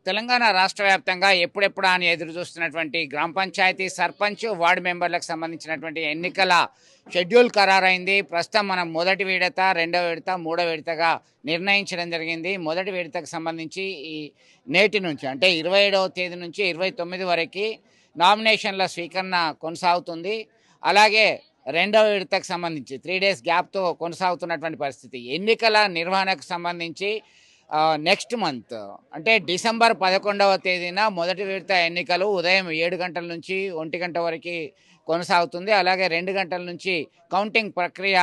తెలంగాణ రాష్ట్ర వ్యాప్తంగా ఎప్పుడెప్పుడా అని ఎదురు చూస్తున్నటువంటి గ్రామ పంచాయతీ సర్పంచ్ వార్డు మెంబర్లకు సంబంధించినటువంటి ఎన్నికల షెడ్యూల్ ఖరారైంది. ప్రస్తుతం మనం మొదటి విడత, రెండవ విడత, మూడవ విడతగా నిర్ణయించడం జరిగింది. మొదటి విడతకు సంబంధించి ఈ నేటి నుంచి అంటే 27వ తేదీ నుంచి 29 వరకు నామినేషన్ల స్వీకరణ కొనసాగుతుంది. అలాగే రెండవ విడతకు సంబంధించి 3 డేస్ గ్యాప్తో కొనసాగుతున్నటువంటి పరిస్థితి. ఎన్నికల నిర్వహణకు సంబంధించి నెక్స్ట్ మంత్ అంటే డిసెంబర్ 11వ తేదీన మొదటి విడత ఎన్నికలు ఉదయం 7 గంటల నుంచి 1 గంట వరకు కొనసాగుతుంది. అలాగే 2 గంటల నుంచి కౌంటింగ్ ప్రక్రియ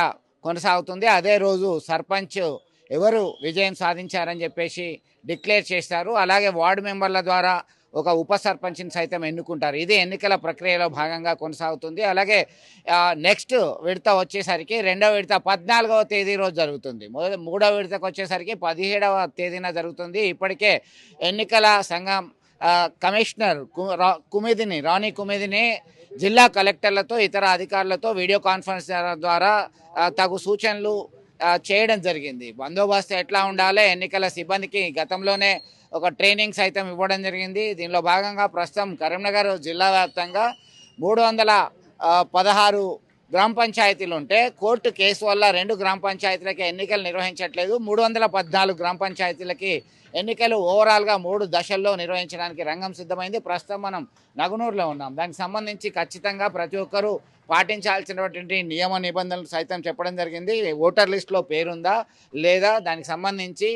కొనసాగుతుంది. అదే రోజు సర్పంచ్ ఎవరు విజయం సాధించారని చెప్పేసి డిక్లేర్ చేస్తారు. అలాగే వార్డు మెంబర్ల ద్వారా ఒక ఉప సర్పంచ్ని సైతం ఎన్నుకుంటారు. ఇది ఎన్నికల ప్రక్రియలో భాగంగా కొనసాగుతుంది. అలాగే నెక్స్ట్ విడత వచ్చేసరికి రెండవ విడత 14వ తేదీ రోజు జరుగుతుంది. మూడవ విడతకు వచ్చేసరికి 17వ తేదీన జరుగుతుంది. ఇప్పటికే ఎన్నికల సంఘం కమిషనర్ రాణి కుమిదిని జిల్లా కలెక్టర్లతో ఇతర అధికారులతో వీడియో కాన్ఫరెన్స్ ద్వారా తగు సూచనలు చేయడం జరిగింది. బందోబస్తు ఎట్లా ఉండాలి, ఎన్నికల సిబ్బందికి గతంలోనే ఒక ట్రైనింగ్ సైతం ఇవ్వడం జరిగింది. దీనిలో భాగంగా ప్రస్తుతం కరీంనగర్ జిల్లా వ్యాప్తంగా 316 గ్రామ పంచాయతీలు ఉంటే కోర్టు కేసు వల్ల 2 గ్రామ పంచాయతీలకి ఎన్నికలు నిర్వహించట్లేదు. 314 గ్రామ పంచాయతీలకి ఎన్నికలు ఓవరాల్గా 3 దశల్లో నిర్వహించడానికి రంగం సిద్ధమైంది. ప్రస్తుతం మనం నగునూరులో ఉన్నాం. దానికి సంబంధించి ఖచ్చితంగా ప్రతి ఒక్కరూ పాటించాల్సినటువంటి నియమ నిబంధనలు సైతం చెప్పడం జరిగింది. ఓటర్ లిస్టులో పేరుందా లేదా, దానికి సంబంధించి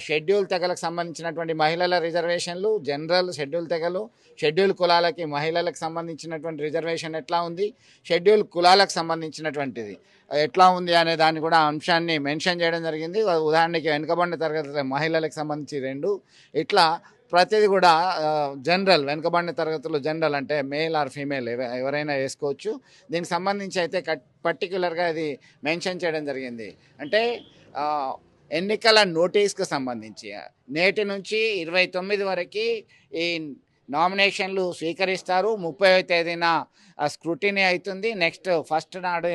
షెడ్యూల్ తెగలకు సంబంధించినటువంటి మహిళల రిజర్వేషన్లు, జనరల్ షెడ్యూల్ తెగలు, షెడ్యూల్ కులాలకి మహిళలకు సంబంధించినటువంటి రిజర్వేషన్ ఎట్లా ఉంది, షెడ్యూల్ కులాలకు సంబంధించినటువంటిది ఎట్లా ఉంది అనే దాన్ని కూడా అంశాన్ని మెన్షన్ చేయడం జరిగింది. ఉదాహరణకి వెనుకబడిన తరగతుల మహిళలకు సంబంధించి 2 ఇట్లా ప్రతిదీ కూడా జనరల్ వెనుకబడిన తరగతులు జనరల్ అంటే మేల్ ఆర్ ఫీమేల్ ఎవరైనా వేసుకోవచ్చు. దీనికి సంబంధించి అయితే పర్టిక్యులర్గా ఇది మెన్షన్ చేయడం జరిగింది. అంటే ఎన్నికల నోటీస్కు సంబంధించి నేటి నుంచి 29 వరకు ఈ నామినేషన్లు స్వీకరిస్తారు. 30వ తేదీన స్క్రూటినీ అవుతుంది. నెక్స్ట్ ఫస్ట్ నాడు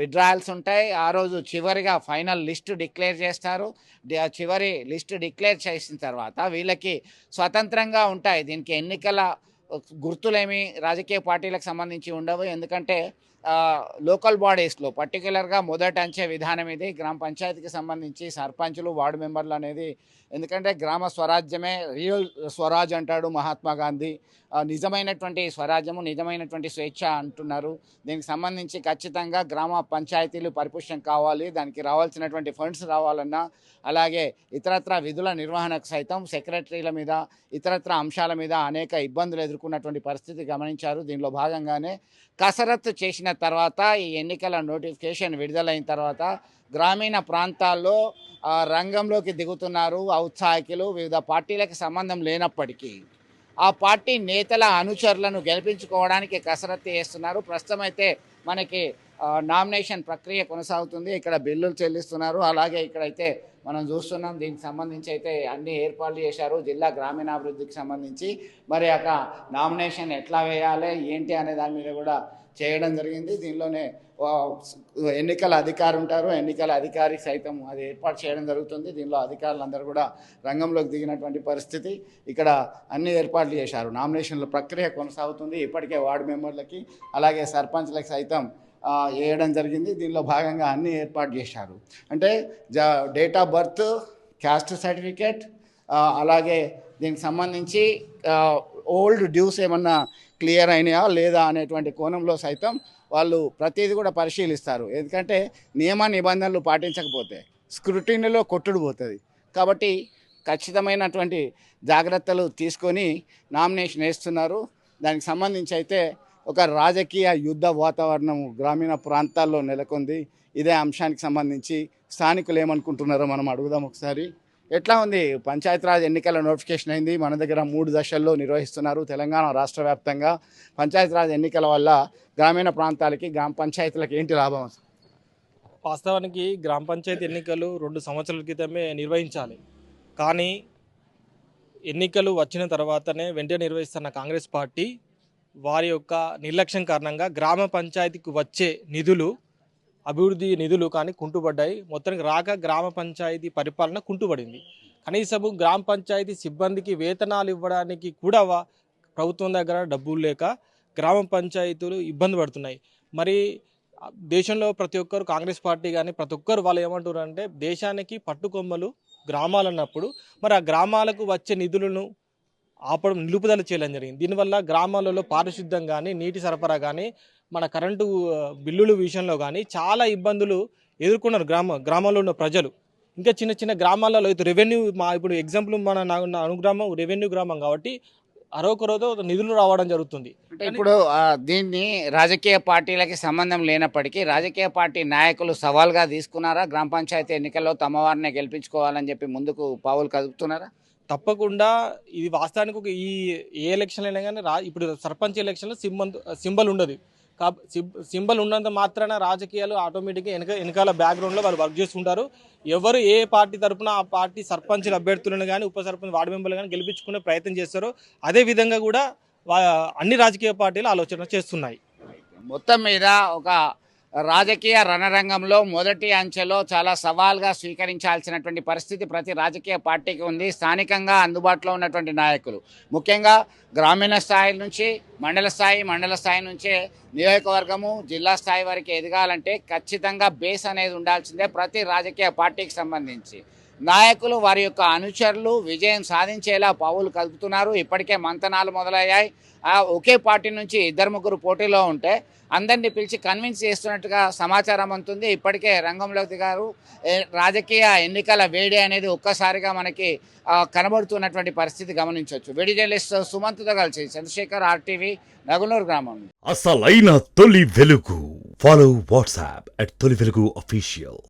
విత్డ్రాయల్స్ ఉంటాయి. ఆ రోజు చివరిగా ఫైనల్ లిస్ట్ డిక్లేర్ చేస్తారు. చివరి లిస్ట్ డిక్లేర్ చేసిన తర్వాత వీళ్ళకి స్వతంత్రంగా ఉంటాయి. దీనికి ఎన్నికల గుర్తులేమి రాజకీయ పార్టీలకు సంబంధించి ఉండవు. ఎందుకంటే లోకల్ బాడీస్లో పర్టికులర్గా మొదట అంచే విధానం ఇది. గ్రామ పంచాయతీకి సంబంధించి సర్పంచులు, వార్డు మెంబర్లు అనేది, ఎందుకంటే గ్రామ స్వరాజ్యమే రియల్ స్వరాజ్ అంటాడు మహాత్మా గాంధీ. నిజమైనటువంటి స్వరాజ్యము, నిజమైనటువంటి స్వేచ్ఛ అంటున్నారు. దీనికి సంబంధించి ఖచ్చితంగా గ్రామ పంచాయతీలు పరిపుష్టం కావాలి. దానికి రావాల్సినటువంటి ఫండ్స్ రావాలన్నా, అలాగే ఇతరత్ర విధుల నిర్వహణకు సైతం సెక్రటరీల మీద, ఇతరత్ర అంశాల మీద అనేక ఇబ్బందులు ఎదుర్కొన్నటువంటి పరిస్థితి గమనించారు. దీనిలో భాగంగానే కసరత్తు చేసిన తర్వాత ఈ ఎన్నికల నోటిఫికేషన్ విడుదలైన తర్వాత గ్రామీణ ప్రాంతాల్లో రంగంలోకి దిగుతున్నారు ఔత్సాహికులు. వివిధ పార్టీలకు సంబంధం లేనప్పటికీ ఆ పార్టీ నేతల అనుచరులను గెలిపించుకోవడానికి కసరత్తు చేస్తున్నారు. ప్రస్తుతం అయితే మనకి నామినేషన్ ప్రక్రియ కొనసాగుతుంది. ఇక్కడ బిల్లులు చెల్లిస్తున్నారు. అలాగే ఇక్కడైతే మనం చూస్తున్నాం. దీనికి సంబంధించి అయితే అన్ని ఏర్పాట్లు చేశారు జిల్లా గ్రామీణాభివృద్ధికి సంబంధించి. మరి అక్కడ నామినేషన్ ఎట్లా వేయాలి ఏంటి అనే దాని మీద కూడా చేయడం జరిగింది. దీనిలోనే ఎన్నికల అధికారి ఉంటారు, ఎన్నికల అధికారి సైతం అది ఏర్పాటు చేయడం జరుగుతుంది. దీనిలో అధికారులందరూ కూడా రంగంలోకి దిగినటువంటి పరిస్థితి. ఇక్కడ అన్ని ఏర్పాట్లు చేశారు. నామినేషన్ల ప్రక్రియ కొనసాగుతుంది. ఇప్పటికే వార్డు మెంబర్లకి అలాగే సర్పంచ్లకి సైతం వేయడం జరిగింది. దీనిలో భాగంగా అన్ని ఏర్పాటు చేశారు. అంటే date of birth, caste certificate, అలాగే దీనికి సంబంధించి ఓల్డ్ డ్యూస్ ఏమన్నా క్లియర్ అయినాయా లేదా అనేటువంటి కోణంలో సైతం వాళ్ళు ప్రతిదీ కూడా పరిశీలిస్తారు. ఎందుకంటే నియమ నిబంధనలు పాటించకపోతే స్క్రూటినీలో కొట్టుడు పోతుంది. కాబట్టి ఖచ్చితమైనటువంటి జాగ్రత్తలు తీసుకొని నామినేషన్ వేస్తున్నారు. దానికి సంబంధించి అయితే ఒక రాజకీయ యుద్ధ వాతావరణం గ్రామీణ ప్రాంతాల్లో నెలకొంది. ఇదే అంశానికి సంబంధించి స్థానికులు ఏమనుకుంటున్నారో మనం అడుగుదాం ఒకసారి. ఎట్లా ఉంది? పంచాయతీరాజ్ ఎన్నికల నోటిఫికేషన్ అయింది. మన దగ్గర 3 దశల్లో నిర్వహిస్తున్నారు. తెలంగాణ రాష్ట్ర వ్యాప్తంగా పంచాయతీరాజ్ ఎన్నికల వల్ల గ్రామీణ ప్రాంతాలకి, గ్రామ పంచాయతీలకు ఏంటి లాభం? వాస్తవానికి గ్రామ పంచాయతీ ఎన్నికలు 2 సంవత్సరాల క్రితమే నిర్వహించాలి. కానీ ఎన్నికలు వచ్చిన తర్వాతనే వెంటనే నిర్వహిస్తున్న కాంగ్రెస్ పార్టీ వారి యొక్క నిర్లక్ష్యం కారణంగా గ్రామ పంచాయతీకి వచ్చే నిధులు, అభివృద్ధి నిధులు కానీ కుంటుపడ్డాయి. మొత్తానికి రాక గ్రామ పంచాయతీ పరిపాలన కుంటుపడింది. కనీసము గ్రామ పంచాయతీ సిబ్బందికి వేతనాలు ఇవ్వడానికి కూడా ప్రభుత్వం దగ్గర డబ్బులు లేక గ్రామ పంచాయతీలు ఇబ్బంది పడుతున్నాయి. మరి దేశంలో ప్రతి ఒక్కరు కాంగ్రెస్ పార్టీ కానీ ప్రతి ఒక్కరు వాళ్ళు ఏమంటారు అంటే దేశానికి పట్టుకొమ్మలు గ్రామాలు అన్నప్పుడు మరి ఆ గ్రామాలకు వచ్చే నిధులను నిలుపుదల చేయడం జరిగింది. దీనివల్ల గ్రామాలలో పారిశుద్ధ్యం కానీ నీటి సరఫరా కానీ మన కరెంటు బిల్లుల విషయంలో కానీ చాలా ఇబ్బందులు ఎదుర్కొన్నారు గ్రామాల్లో ఉన్న ప్రజలు. ఇంకా చిన్న చిన్న గ్రామాలలో రెవెన్యూ ఇప్పుడు ఎగ్జాంపుల్ మన అనుగ్రామం రెవెన్యూ గ్రామం కాబట్టి అరొకరోజు నిధులు రావడం జరుగుతుంది. అంటే ఇప్పుడు దీన్ని రాజకీయ పార్టీలకి సంబంధం లేనప్పటికీ రాజకీయ పార్టీ నాయకులు సవాల్గా తీసుకున్నారా? గ్రామ పంచాయతీ ఎన్నికల్లో తమ వారిని గెలిపించుకోవాలని చెప్పి ముందుకు పావులు కదుపుతున్నారా? తప్పకుండా ఇది వాస్తవానికి ఏ ఎలక్షన్ అయినా కానీ ఇప్పుడు సర్పంచ్ ఎలక్షన్లో సింబల్ ఉండదు. సింబల్ ఉన్నంత మాత్రాన రాజకీయాలు ఆటోమేటిక్గా వెనకాల బ్యాక్గ్రౌండ్లో వాళ్ళు వర్క్ చేస్తుంటారు. ఎవరు ఏ పార్టీ తరఫున ఆ పార్టీ సర్పంచ్ అభ్యర్థులను కానీ ఉప సర్పంచ్ వార్డు మెంబర్లు కానీ గెలిపించుకునే ప్రయత్నం చేస్తారో అదే విధంగా కూడా అన్ని రాజకీయ పార్టీలు ఆలోచన చేస్తున్నాయి. మొత్తం మీద ఒక రాజకీయ రణరంగంలో మొదటి అంచెలో చాలా సవాల్గా స్వీకరించాల్సినటువంటి పరిస్థితి ప్రతి రాజకీయ పార్టీకి ఉంది. స్థానికంగా అందుబాటులో ఉన్నటువంటి నాయకులు ముఖ్యంగా గ్రామీణ స్థాయి నుంచి మండల స్థాయి నుంచే నియోజకవర్గము జిల్లా స్థాయి వరకు ఎదగాలంటే ఖచ్చితంగా బేస్ అనేది ఉండాల్సిందే. ప్రతి రాజకీయ పార్టీకి సంబంధించి నాయకులు వారి యొక్క అనుచరులు విజయం సాధించేలా పావులు కలుపుతున్నారు. ఇప్పటికే మంతనాలు మొదలయ్యాయి. ఒకే పార్టీ నుంచి 2-3 పోటీలో ఉంటే అందరినీ పిలిచి కన్విన్స్ చేస్తున్నట్టుగా సమాచారం అందుతుంది. ఇప్పటికే రంగంలోకి దిగారు. రాజకీయ ఎన్నికల వేడి అనేది ఒక్కసారిగా మనకి కనబడుతున్నటువంటి పరిస్థితి గమనించవచ్చు. వీడియో జర్నలిస్ట్ సుమంత్తో కలిసి చంద్రశేఖర్, RTV, నగునూరు గ్రామం. అసలైన తొలి వెలుగు. ఫాలో వాట్సాప్ @తొలి వెలుగు official.